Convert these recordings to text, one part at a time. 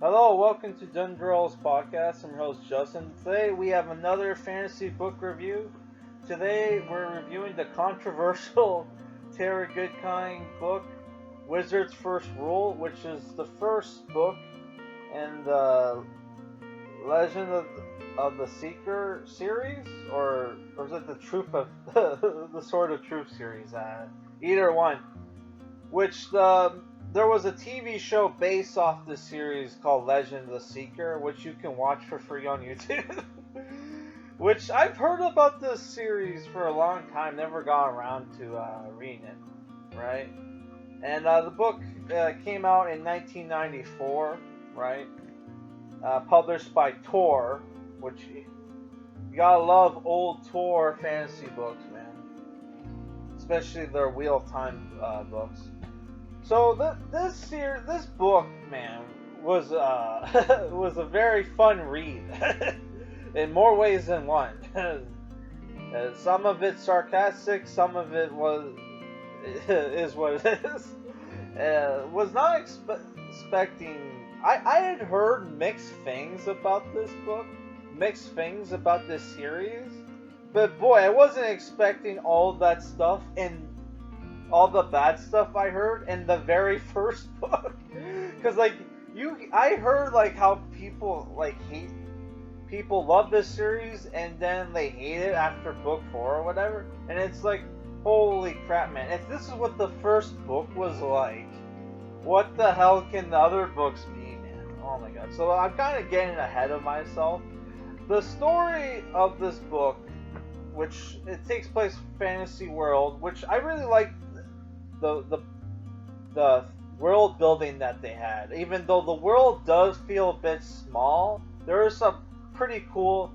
Hello, welcome to Dundrell's podcast. I'm your host Justin. Today we have another fantasy book review. Today we're reviewing the controversial Tara Goodkind book, Wizard's First Rule, which is the first book in the Legend of the Seeker series, or is it the Truth of the Sword of Truth series? Either one. Which there was a TV show based off this series called Legend of the Seeker, which you can watch for free on YouTube. Which I've heard about this series for a long time, never got around to reading it, right? And the book came out in 1994, right? Published by Tor, which you gotta love old Tor fantasy books, man. Especially their Wheel of Time books. So this book, man, was was a very fun read in more ways than one. Some of it sarcastic, some of it is what it is. Was not expecting. I had heard mixed things about this book, mixed things about this series, but boy, I wasn't expecting all that stuff and all the bad stuff I heard in the very first book. Cause I heard like how people people love this series and then they hate it after book 4 or whatever, and it's like, holy crap, man! If this is what the first book was like, what the hell can the other books be, man? Oh my god! So I'm kind of getting ahead of myself. The story of this book, which it takes place in fantasy world, which I really like the world building that they had. Even though the world does feel a bit small, there is some pretty cool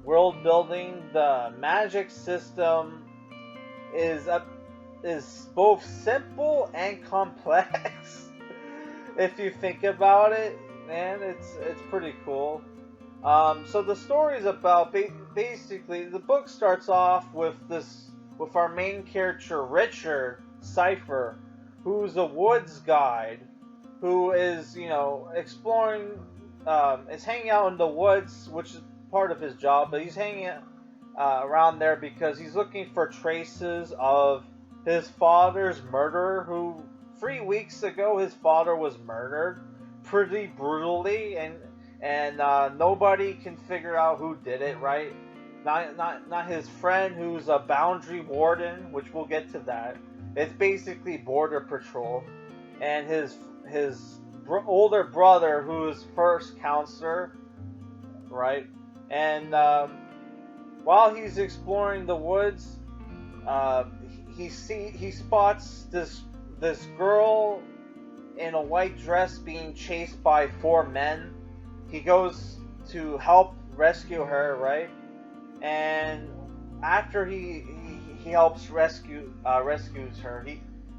world building. The magic system is both simple and complex. If you think about it, man, it's pretty cool. So the story is about basically the book starts off with our main character Richard Cypher, who's a woods guide, who is exploring, is hanging out in the woods, which is part of his job, but he's hanging around there because he's looking for traces of his father's murderer, who 3 weeks ago his father was murdered pretty brutally, and nobody can figure out who did it, right? Not his friend, who's a boundary warden, which we'll get to that. It's basically border patrol, and his older brother, who's first counselor, right? And while he's exploring the woods, he spots this girl in a white dress being chased by 4 men. He goes to help rescue her, right? And after he helps rescues her,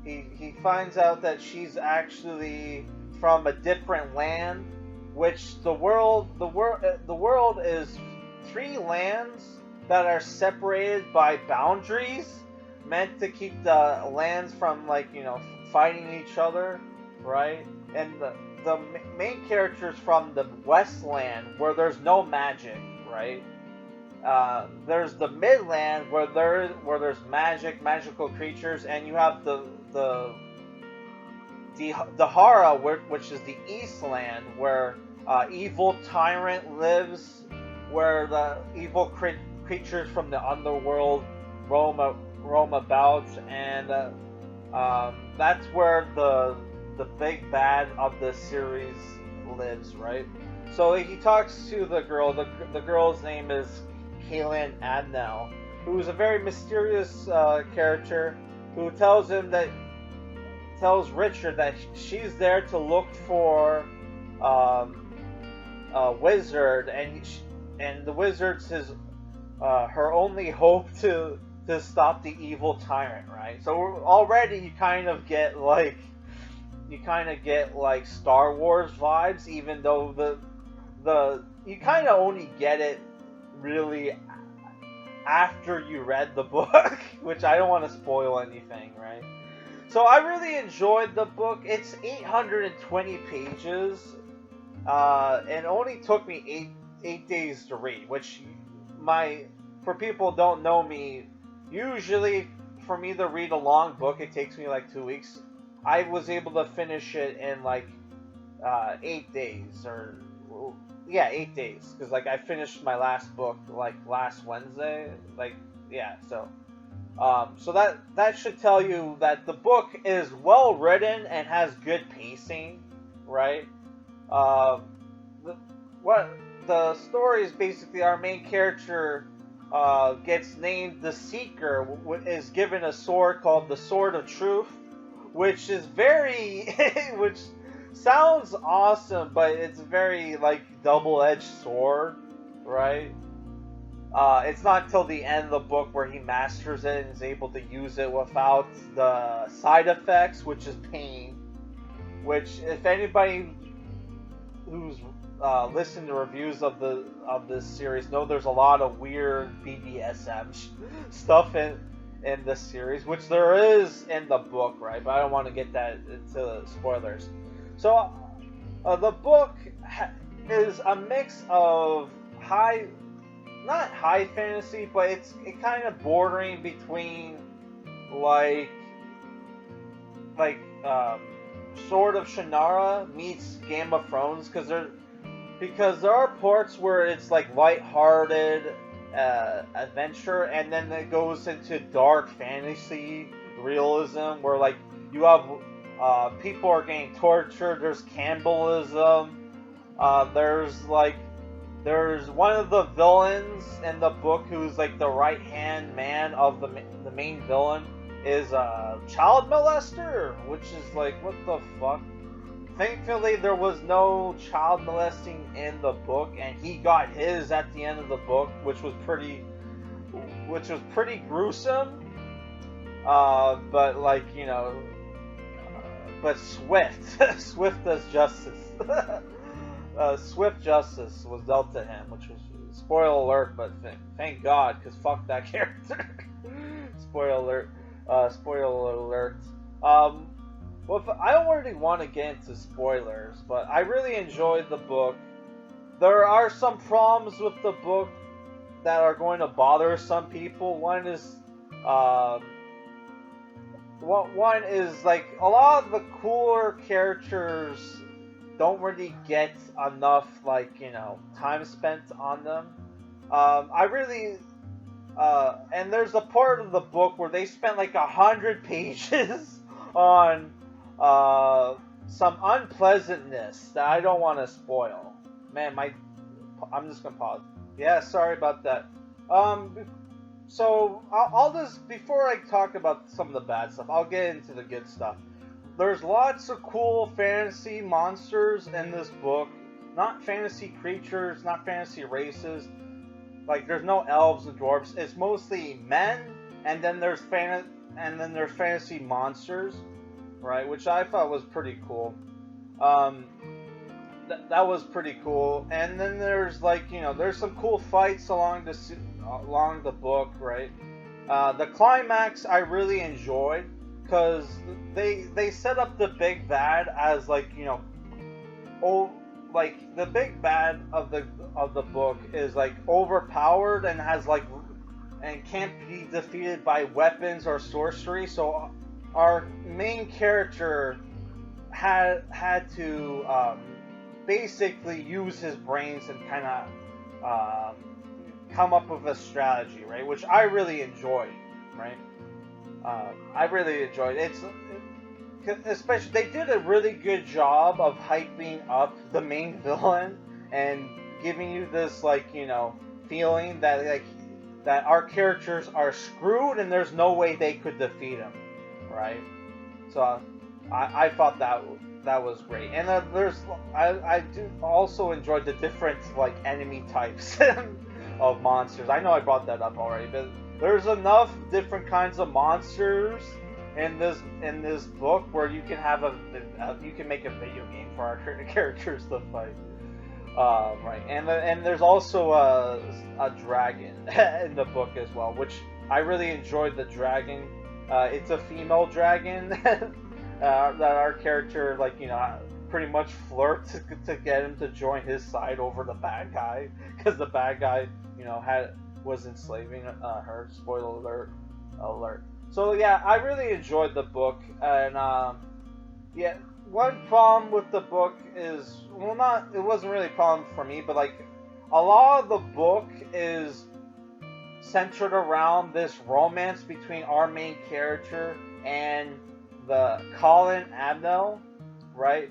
he finds out that she's actually from a different land, which the world is 3 lands that are separated by boundaries, meant to keep the lands from fighting each other, right? And the main characters from the Westland, where there's no magic, right? There's the Midland, where there's magical creatures, and you have the Hara, which is the Eastland, where evil tyrant lives, where the evil creatures from the underworld roam about, and that's where the big bad of the series lives, right? So he talks to the girl. The girl's name is Kaylin Adnell, who's a very mysterious character, who tells Richard that she's there to look for a wizard, and the wizard's her only hope to stop the evil tyrant, right? So already you kind of get like Star Wars vibes, even though you kind of only get it really after you read the book, which I don't want to spoil anything, right? So I really enjoyed the book. It's 820 pages, It only took me eight days to read, which for people who don't know me, usually for me to read a long book, it takes me like 2 weeks. I was able to finish it in like 8 days, or yeah, 8 days, because like I finished my last book like last Wednesday, like yeah, so that should tell you that the book is well written and has good pacing, right? Uh, the, what the story is basically, our main character gets named the Seeker, is given a sword called the Sword of Truth, which is very, which sounds awesome, but it's very like double-edged sword, right? It's not until the end of the book where he masters it and is able to use it without the side effects, which is pain. Which, if anybody who's listened to reviews of this series know, there's a lot of weird BDSM stuff in this series, which there is in the book, right? But I don't want to get that into spoilers. So the book is a mix of not high fantasy, but it kind of bordering between like Sword of Shannara meets Game of Thrones, because there are parts where it's like lighthearted adventure, and then it goes into dark fantasy realism, where like you have people are getting tortured. There's cannibalism. There's one of the villains in the book who's like the right hand man of the main villain is a child molester, which is like, what the fuck? Thankfully, there was no child molesting in the book, and he got his at the end of the book, which was pretty gruesome. But like, you know, but swift as justice. Swift justice was dealt to him, which was, spoiler alert, but thank God, because fuck that character. Spoiler alert. Well, I don't really want to get into spoilers, but I really enjoyed the book. There are some problems with the book that are going to bother some people. One is like, a lot of the cooler characters don't really get enough, like, you know, time spent on them. And there's a part of the book where they spent like 100 pages on some unpleasantness that I don't want to spoil. Man, I'm just gonna pause. Yeah, sorry about that. So I'll just, before I talk about some of the bad stuff, I'll get into the good stuff. There's lots of cool fantasy monsters in this book. Not fantasy creatures, not fantasy races. Like, there's no elves and dwarves. It's mostly men, and then there's fantasy monsters, right? Which I thought was pretty cool. That was pretty cool. And then there's, like, you know, there's some cool fights along the book, right? The climax I really enjoyed, because they set up the big bad as, like, you know, like, the big bad of the book is like overpowered and has like, and can't be defeated by weapons or sorcery. So our main character had to basically use his brains and kind of come up with a strategy, right? Which I really enjoyed, right? I really enjoyed it. Especially, they did a really good job of hyping up the main villain and giving you this, like, you know, feeling that, like, that our characters are screwed and there's no way they could defeat him, right? So I thought that was great. And I do also enjoyed the different, like, enemy types of monsters. I know I brought that up already, but there's enough different kinds of monsters in this book where you can have you can make a video game for our characters to fight, right? And there's also a dragon in the book as well, which I really enjoyed. The dragon, it's a female dragon that our character, like, you know, pretty much flirt to get him to join his side over the bad guy, because the bad guy, was enslaving her. Spoiler alert. So yeah, I really enjoyed the book, and yeah, one problem with the book is, it wasn't really a problem for me, but like a lot of the book is centered around this romance between our main character and the Colin Abnell, right?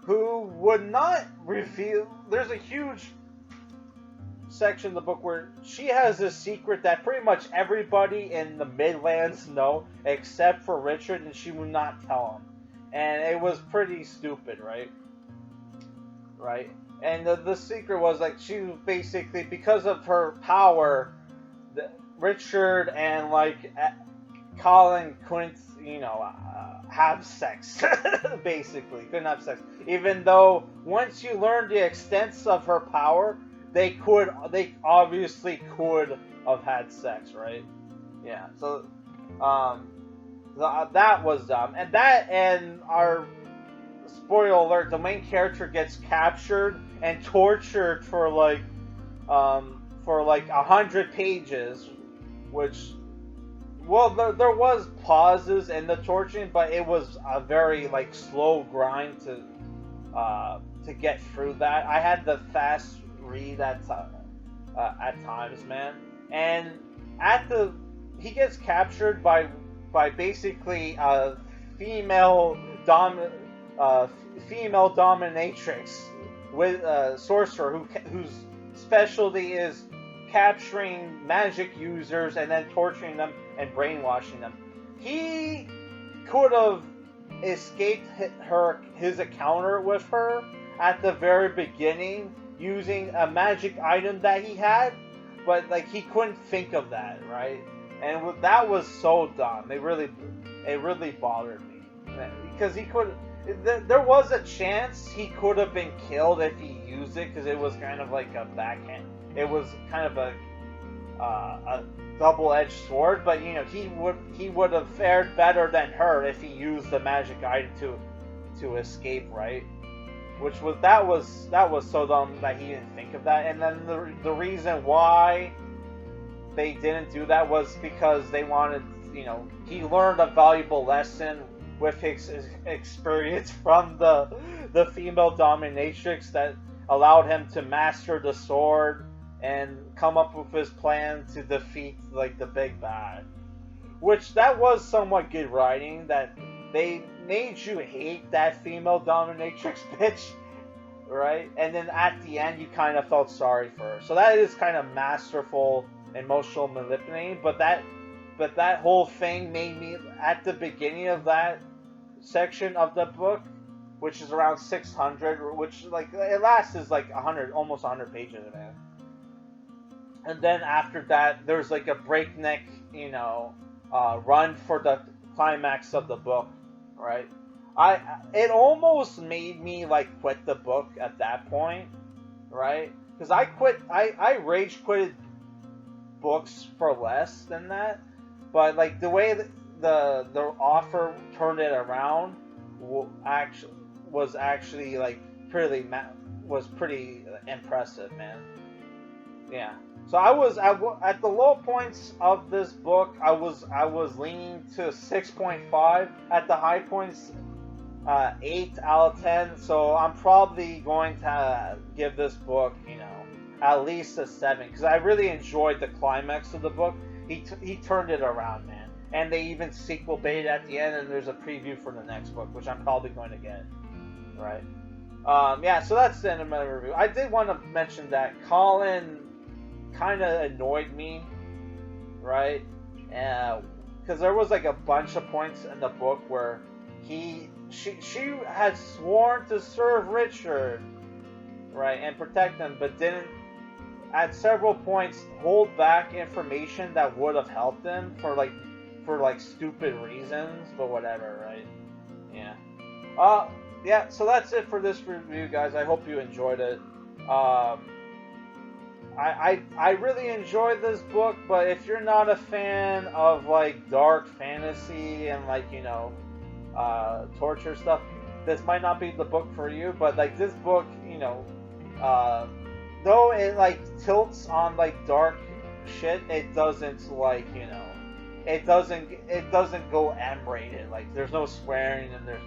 Who would not reveal. There's a huge section of the book where she has a secret that pretty much everybody in the Midlands know, except for Richard, and she would not tell him. And it was pretty stupid, right? Right? And the secret was, like, she basically, because of her power, Richard and, like, Colin couldn't, have sex. Basically, couldn't have sex. Even though, once you learn the extents of her power, they obviously could have had sex, right? Yeah, so, that was dumb. And our, spoiler alert, the main character gets captured and tortured for like 100 pages, which, well, there was pauses in the torturing, but it was a very, like, slow grind to get through that. I had the fast read at times, man. And he gets captured by basically a female dominatrix with a sorcerer whose specialty is capturing magic users and then torturing them and brainwashing them. He could have escaped his encounter with her at the very beginning using a magic item that he had, but like he couldn't think of that, right? And that was so dumb. It really bothered me, because there was a chance he could have been killed if he used it, because it was kind of like a backhand. It was kind of a double-edged sword, but he would have fared better than her if he used the magic item to escape, right? That was so dumb that he didn't think of that. And then the reason why they didn't do that was because they wanted, he learned a valuable lesson with his experience from the female dominatrix that allowed him to master the sword and come up with his plan to defeat, like, the big bad. Which, that was somewhat good writing, that they made you hate that female dominatrix bitch, right? And then at the end, you kind of felt sorry for her. So that is kind of masterful emotional manipulating, but that whole thing made me, at the beginning of that section of the book, which is around 600, which, like, it lasts is like 100, almost 100 pages, man. And then after that, there's like a breakneck, run for the climax of the book, right? It almost made me, like, quit the book at that point, right? Because I rage quitted books for less than that, but, like, the way that the author turned it around was actually like pretty impressive, man. Yeah. So I was at the low points of this book, I was leaning to 6.5. At the high points, 8 out of 10. So I'm probably going to give this book, at least a 7, because I really enjoyed the climax of the book. He turned it around, man. And they even sequel baited at the end, and there's a preview for the next book, which I'm probably going to get. Right? Yeah, so that's the end of my review. I did want to mention that Colin kind of annoyed me, right? Because there was like a bunch of points in the book where she had sworn to serve Richard, right, and protect him, but didn't at several points hold back information that would have helped him for stupid reasons, but whatever, right? Yeah. Yeah, so that's it for this review, guys. I hope you enjoyed it. I really enjoyed this book, but if you're not a fan of, like, dark fantasy and, like, torture stuff, this might not be the book for you, but like this book, uh, though it like tilts on like dark shit, it doesn't like it doesn't go M-rated. Like there's no swearing and there's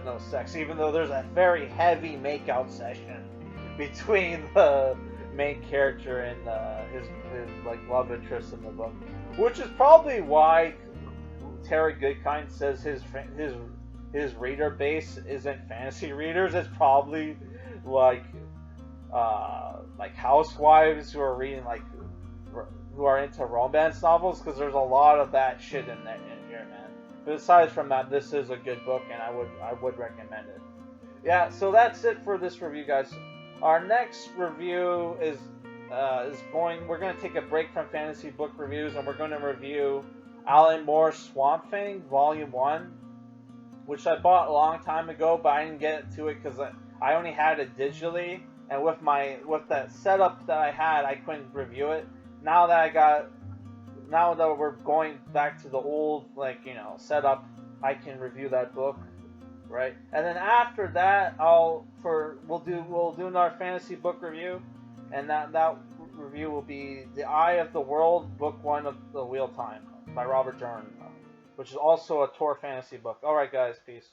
no sex, even though there's a very heavy makeout session between the main character and his like love interest in the book, which is probably why Terry Goodkind says his reader base isn't fantasy readers. It's probably like housewives who are reading who are into romance novels, because there's a lot of that shit in here, man. But aside from that, this is a good book, and I would recommend it. Yeah, so that's it for this review, guys. Our next review is we're going to take a break from fantasy book reviews, and we're going to review Alan Moore's Swamp Thing, Volume 1, which I bought a long time ago, but I didn't get to it because I only had it digitally, and with that setup that I had, I couldn't review it. Now that we're going back to the old setup, I can review that book, right? And then after that, we'll do another fantasy book review, and that review will be The Eye of the World, Book 1 of The Wheel Time by Robert Jordan, which is also a Tor fantasy book. All right, guys, peace.